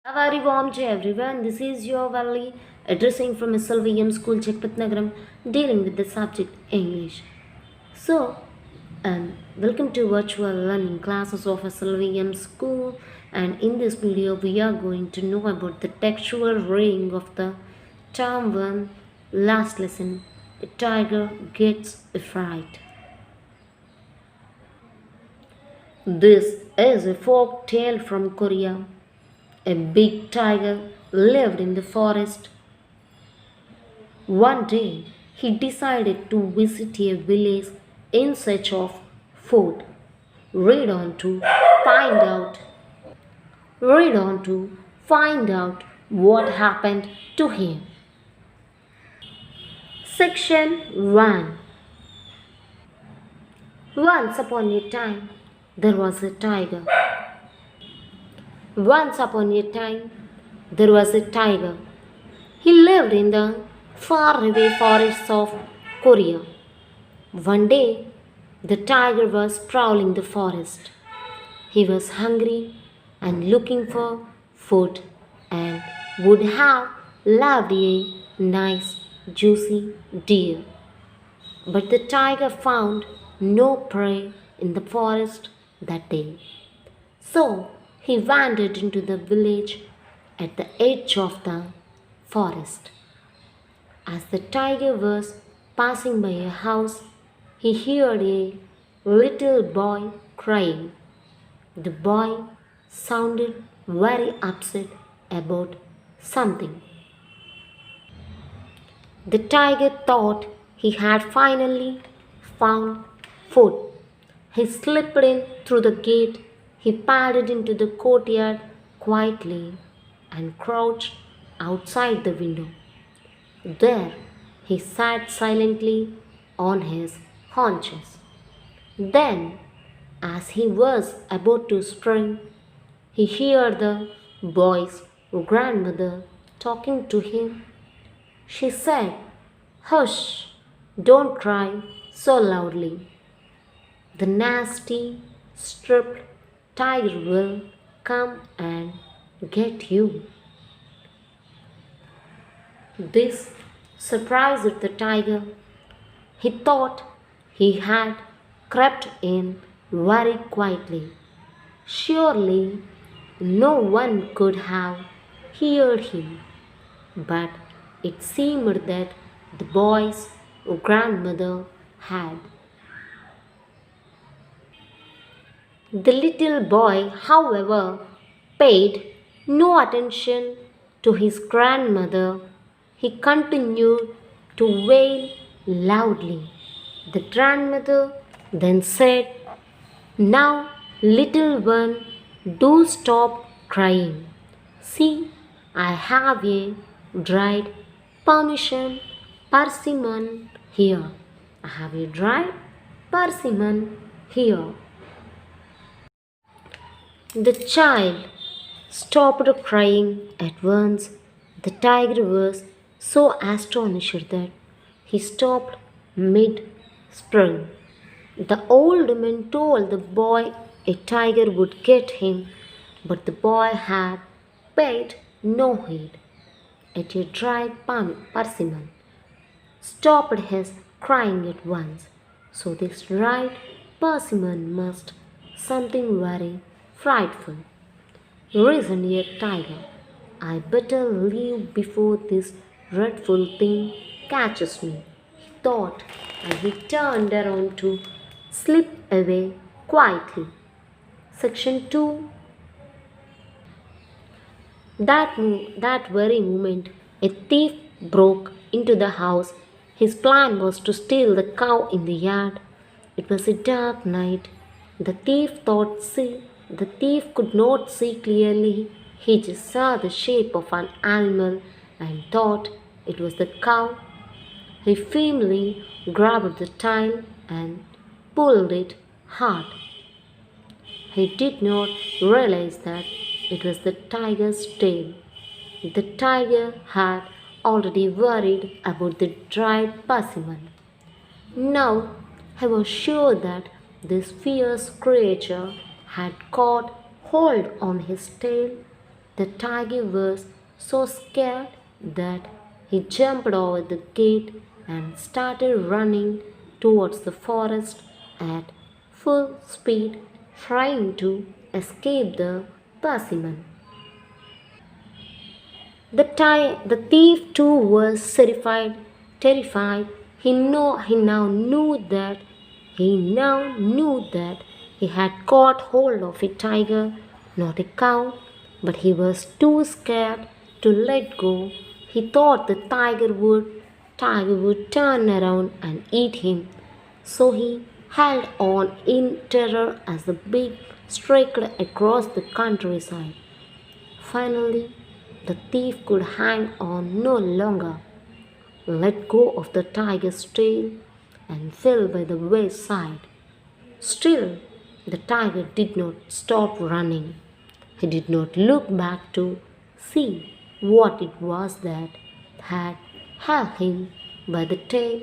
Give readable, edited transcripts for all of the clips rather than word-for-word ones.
A very warm to everyone. This is your Valley addressing from SLVM School Chekpatnagaram dealing with the subject English. So, welcome to virtual learning classes of SLVM School, and in this video we are going to know about the textual reading of the term 1 last lesson. A tiger gets a fright. This is a folk tale from Korea. A big tiger lived in the forest. One day, he decided to visit a village in search of food. Read on to find out. Read on to find out what happened to him. Section 1. Once upon a time, there was a tiger. Once upon a time, there was a tiger. He lived in the faraway forests of Korea. One day, the tiger was prowling the forest. He was hungry and looking for food and would have loved a nice, juicy deer. But the tiger found no prey in the forest that day. So he wandered into the village at the edge of the forest. As the tiger was passing by a house, he heard a little boy crying. The boy sounded very upset about something. The tiger thought he had finally found food. He slipped in through the gate. He padded into the courtyard quietly and crouched outside the window. There he sat silently on his haunches. Then, as he was about to spring, he heard the boy's grandmother talking to him. She said, "Hush, don't cry so loudly. The nasty, stripped tiger will come and get you." This surprised the tiger. He thought he had crept in very quietly. Surely no one could have heard him. But it seemed that the boy's grandmother had. The little boy, however, paid no attention to his grandmother. He continued to wail loudly. The grandmother then said, "Now, little one, do stop crying. See, I have a dried persimmon here. I have a dried persimmon here." The child stopped crying at once. The tiger was so astonished that he stopped mid-spring. The old man told the boy a tiger would get him, but the boy had paid no heed. At a dried persimmon stopped his crying at once. So this dried persimmon must something very frightful. Reasoned a tiger, "I better leave before this dreadful thing catches me," he thought, and he turned around to slip away quietly. Section 2. That very moment, a thief broke into the house. His plan was to steal the cow in the yard. It was a dark night. The thief could not see clearly. He just saw the shape of an animal and thought it was the cow. He firmly grabbed the tail and pulled it hard. He did not realize that it was the tiger's tail. The tiger had already worried about the dried persimmon. Now he was sure that this fierce creature had caught hold on his tail The tiger was so scared that he jumped over the gate and started running towards the forest at full speed, trying to escape the persimmon. The thief too was terrified. He now knew that he had caught hold of a tiger, not a cow, but he was too scared to let go. He thought the tiger would turn around and eat him. So he held on in terror as the beast streaked across the countryside. Finally, the thief could hang on no longer, let go of the tiger's tail, and fell by the wayside. Still, the tiger did not stop running. He did not look back to see what it was that had held him by the tail.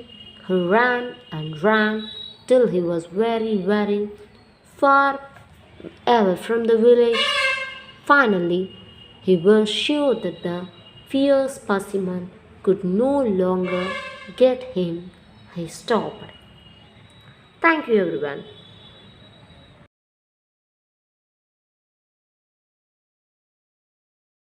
He ran and ran till he was very, very far away from the village. Finally, he was sure that the fierce persimmon could no longer get him. He stopped. Thank you, everyone.